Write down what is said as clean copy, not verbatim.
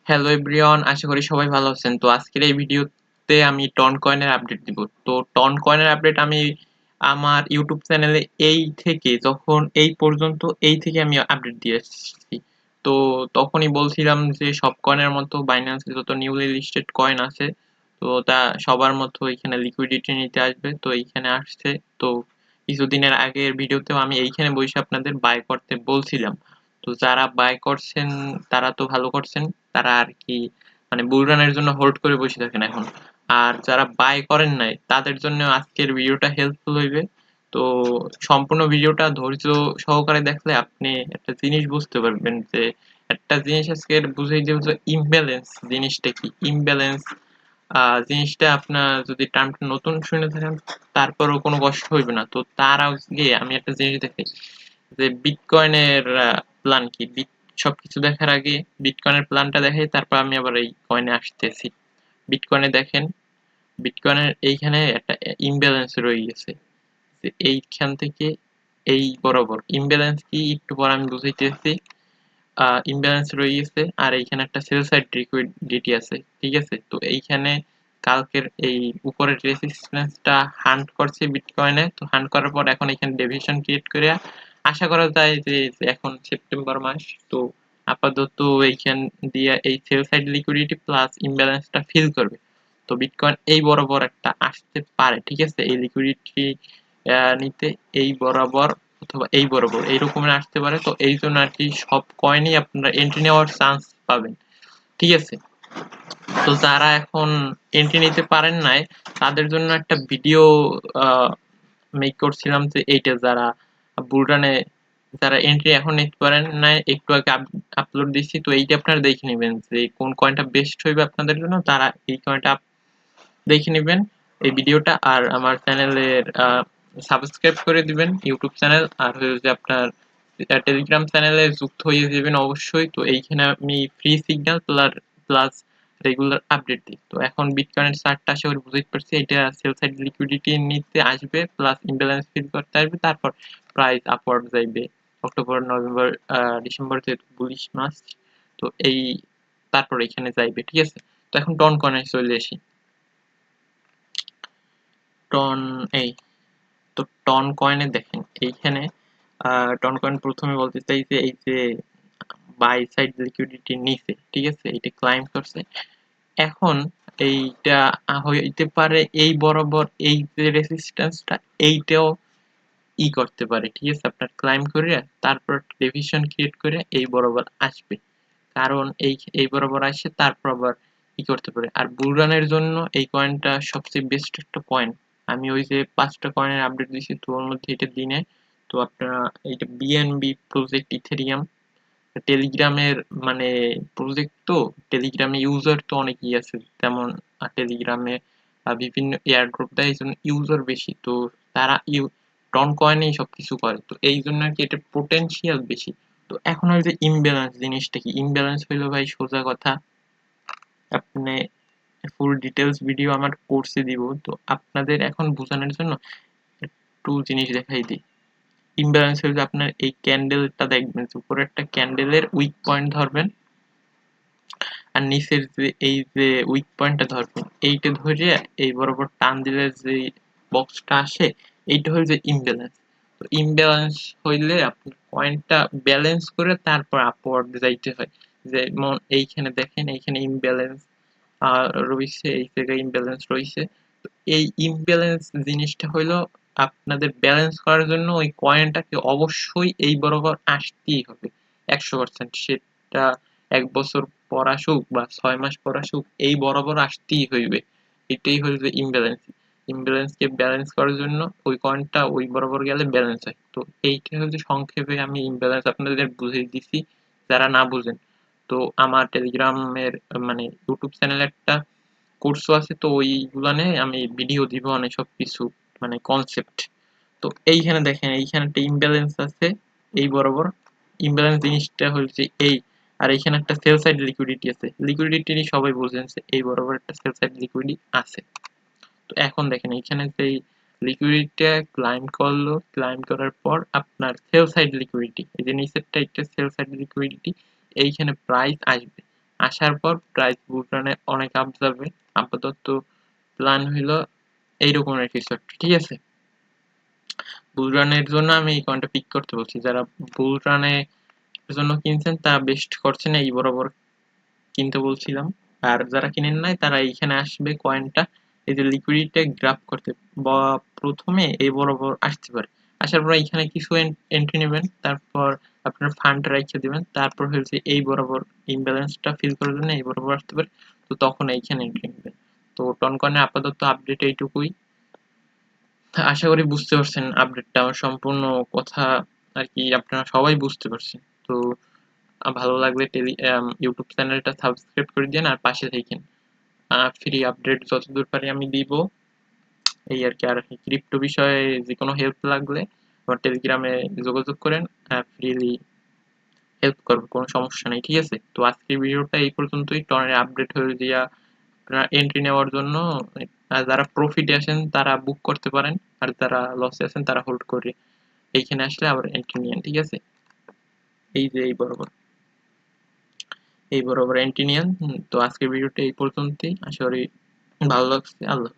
Hello everyone, আশা করি সবাই ভালো আছেন। তো আজকের এই ভিডিওতে আমি টন কয়েনের আপডেট দিব। তো টন কয়েনের আপডেট আমি আমার ইউটিউব চ্যানেলে এই পর্যন্ত আমি আপডেট দিয়ে আসছি। তো তখনই বলছিলাম যে সব কয়েনের মতো বাইন্যান্সে যত নিউলি লিস্টেড কয়েন আছে, তো তা সবার মতো এখানে লিকুইডিটি নিতে আসবে। তো এইখানে আসছে। তো কিছুদিনের আগের ভিডিওতেও আমি এইখানে বসে আপনাদের বাই করতে বলছিলাম। তো যারা বাই করছেন তারা তো ভালো করছেন। তারা আর কি মানে বুল রানের জন্য হোল্ড করে বসে থাকেন এখন। আর যারা বাই করেন নাই তাদের জন্য আজকের ভিডিওটা হেল্পফুল হইবে। তো সম্পূর্ণ ভিডিওটা ধৈর্য সহকারে দেখলে আপনি একটা জিনিস বুঝতে পারবেন যে একটা জিনিস আজকের বুঝেই যে ইমব্যালেন্স জিনিসটা কি। ইমব্যালেন্স জিনিসটা আপনার যদি টার্মটা নতুন শুনে থাকেন তারপরেও কোনো কষ্ট হইবে না। তো তার আগে আমি একটা জিনিস দেখাই যে বিটকয়েনের প্ল্যান কি। সবকিছু দেখার আগে বিটকয়েনের প্ল্যানটা দেখাই, তারপর আমি আবার এই কয়েনে আসতেছি। বিটকয়েনে দেখেন, বিটকয়েনের এইখানে একটা ইমব্যালেন্স রয়ে গেছে যে এইখান থেকে এই বরাবর। ইমব্যালেন্স কি একটু পর আমি বুঝাইতেছি। ইমব্যালেন্স রয়ে গেছে আর এইখানে একটা সেল সাইড লিকুইডিটি আছে, ঠিক আছে। তো এইখানে কালকের এই উপরের রেসিস্ট্যান্সটা হান্ট করছে বিটকয়েনে। তো হান্ট করার পর এখন এখানে ডেভিয়েশন ক্রিয়েট করে আশা করা যায় যে এখন সেপ্টেম্বর মাস, তো আপাতত এইখান দিয়ে এই সেল সাইড লিকুইডিটি প্লাস ইমব্যালেন্সটা ফিল করবে। তো বিটকয়েন এই বরাবর একটা আসতে পারে, ঠিক আছে। এই লিকুইডিটি নিতে এই বরাবর অথবা এই বরাবর এইরকমের আসতে পারে। তো এই জন্য আর কি সব কয়েনই আপনারা এন্ট্রি নেওয়ার চান্স পাবেন, ঠিক আছে। তো যারা এখন এন্ট্রি নিতে পারেন নাই তাদের জন্য একটা ভিডিও মেক করছিলাম যে এইটা যারা বুলরানে যারা এন্ট্রি এখন নিতে পারেন নাই একটু আগে আপলোড দিচ্ছি। তো এইটা আপনারা দেখে নেবেন যে কোন কয়েনটা বেস্ট হইবে আপনাদের জন্য, তারা এই কয়েনটা দেখে নেবেন এই ভিডিওটা। আর আমার চ্যানেলের সাবস্ক্রাইব করে দিবেন ইউটিউব চ্যানেল, আর হচ্ছে আপনার টেলিগ্রাম চ্যানেলে যুক্ত হয়ে যাবেন অবশ্যই। তো এইখানে আমি free signal plus regular update দিই। তো এখন বিটকয়েনের চার্টটা আশা করি বুঝতে পারছি, এটা সেল সাইড লিকুইডিটি নিতে আসবে প্লাস ইমব্যালেন্স ফিল করতে আসবে, তারপর প্রাইস আপওয়ার্ড যাইবে। অক্টোবর নভেম্বর ডিসেম্বর যেহেতু বুলিশ মাস, তো এই তারপর এখানে যাইবে, ঠিক আছে। তো এখন টন কয়েনে চলে আসি। টন এই তো টন কয়েনে দেখেন এইখানে টন কয়েন প্রথমে বলতে চাই যে এই যে বাই সাইড লিকুইডিটি নিচে, ঠিক আছে, এটা ক্লাইম করছে। এখন এইটা হইতে পারে এই বরাবর এই যে রেসিস্ট্যান্সটা এইটাও করতে পারে, ঠিক আছে। আপনার ক্লাইম করে তারপর ডেভিয়েশন ক্রিয়েট করে এই বরাবর আসবে। কারণ এই বরাবর আসে তারপর আবার করতে পারে। আর বুলরানের জন্য এই কয়েনটা সবচেয়ে বেস্ট একটা কয়েন। আমি ওই যে 5টা কয়েনের আপডেট দিছি, তো ওর মধ্যে এটা দিনে। তো আপনারা এইটা বিএনবি প্রজেক্ট ইথেরিয়াম টেলিগ্রামের মানে প্রজেক্ট। তো টেলিগ্রামে ইউজার তো অনেকই আছে, তেমন টেলিগ্রামে বিভিন্ন এয়ারড্রপ দেয়, এই জন্য ইউজার বেশি। তো তারা টন কয়েনেই সবকিছু করে, তো এই জন্য আর কি এটা পোটেনশিয়াল বেশি। তো এখন ওই যে ইমব্যালেন্স জিনিসটা কি। ইমব্যালেন্স হইলো ভাই সোজা কথা, আপনি ফুল ডিটেলস ভিডিও আমার কোর্সে দিব। তো আপনাদের এখন বোঝানোর জন্য একটু জিনিস দেখাই দিই। ইমব্যালেন্স হইলে আপনার এই ক্যান্ডেলটা দেখবেন যে উপরে একটা ক্যান্ডেলের উইক পয়েন্ট ধরবেন, আর নিচের যে এই যে উইক পয়েন্টটা ধরবেন, এইটা ধরে এই বরাবর টান দিলে যে বক্সটা আসে এইটা হলো যে ইমব্যালেন্স। তো ইমব্যালেন্স হইলে আপনার পয়েন্টটা ব্যালেন্স করে তারপর আপওয়ার্ড যাইতে হয়। যেমন এইখানে দেখেন এইখানে ইমব্যালেন্স রইছে, এই জায়গায় ইমব্যালেন্স রইছে। তো এই ইমব্যালেন্স জিনিসটা হইলো আপনাদের ব্যালেন্স করার জন্য ওই কয়েনটাকে অবশ্যই এই বরাবর আসতেই হবে 100%। সেটা 1 বছর পর আসুক বা 6 মাস পর আসুক, এই বরাবর আসতেই হইবে। এটাই হইবে ইমব্যালেন্স। ইমব্যালেন্সকে ব্যালেন্স করার জন্য ওই কয়েনটা ওই বরাবর গেলে ব্যালেন্স হয়। তো এইটা হচ্ছে সংক্ষেপে আমি ইমব্যালেন্স আপনাদের বুঝিয়ে দিছি যারা না বুঝেন। তো আমার টেলিগ্রামের মানে ইউটিউব চ্যানেলে একটা কোর্সও আছে, তো ওইগুলানে আমি ভিডিও দিব অনেক সবকিছু মানে কনসেপ্ট। তো এইখানে দেখেন এইখানে একটা ইমব্যালেন্স আছে এই বরাবর। ইমব্যালেন্স জিনিসটা হচ্ছে এই, আর এইখানে একটা সেল সাইড লিকুইডিটি আছে। লিকুইডিটি সবাই বোঝেন যে এই বরাবর একটা সেল সাইড লিকুইডিটি আছে। তো এখন দেখেন এইখানে যে লিকুইডিটিটা ক্লাইম করলো, ক্লাইম করার পর আপনার সেল সাইড লিকুইডিটি এই যে নিচেরটা একটা সেল সাইড লিকুইডিটি, এইখানে প্রাইস আসবে। আসার পর প্রাইস বুলরানে অনেক আপ যাবে। আপাতত প্ল্যান হইলো এইরকমের কিছু একটা, ঠিক আছে? বুলরানের জন্য আমি এই কয়েনটা পিক করতে বলছি। যারা বুলরানে জন্য কিনছেন তারা বেস্ট করছেন, এই বরাবর কিনতে বলছিলাম। আর যারা কিনেন নাই তারা এইখানে আসবে কয়েনটা এই যে লিকুইডিটি গ্রাব করতে, বা প্রথমে এই বরাবর আসতে পারে। আসার পর এইখানে কিছু এন্ট্রি নেবেন, তারপর আপনার ফান্ড রাইখে দিবেন, তারপর হচ্ছে এই বরাবর ইমব্যালেন্সটা ফিল করার জন্য এই বরাবর আসতে পারে। তো তখন এইখানে এন্ট্রি নেবেন। তো টনকয়েনের আপাতত আপডেট এইটুকুই। আশা করি বুঝতে পারছেন আপডেটটা, আমার সম্পূর্ণ কথা আর কি আপনারা সবাই বুঝতে পারছেন। তো ভালো লাগলে ইউটিউব চ্যানেলটা সাবস্ক্রাইব করে দিন আর পাশে থাকেন। ফ্রি আপডেট যতদূর পারি আমি দিব, এই আর কি। আর ক্রিপ্টো বিষয়ে যে কোনো হেল্প লাগলে আমার টেলিগ্রামে যোগাযোগ করেন, ফ্রিলি হেল্প করবো, কোনো সমস্যা নেই, ঠিক আছে? তো আজকের ভিডিওটা এই পর্যন্তই। টনের আপডেট হয়ে দিয়া আপনারা এন্ট্রি নেওয়ার জন্য যারা প্রফিটে আসেন তারা বুক করতে পারেন, আর যারা লসে আছেন তারা হোল্ড করে এইখানে আসলে আবার এন্ট্রি নিয়েন, ঠিক আছে? এই যে এই বরাবর এন্ট্রি নিয়েন। তো আজকের ভিডিওটা এই পর্যন্তই। আশা করি ভালো লাগছে। আল্লাহ।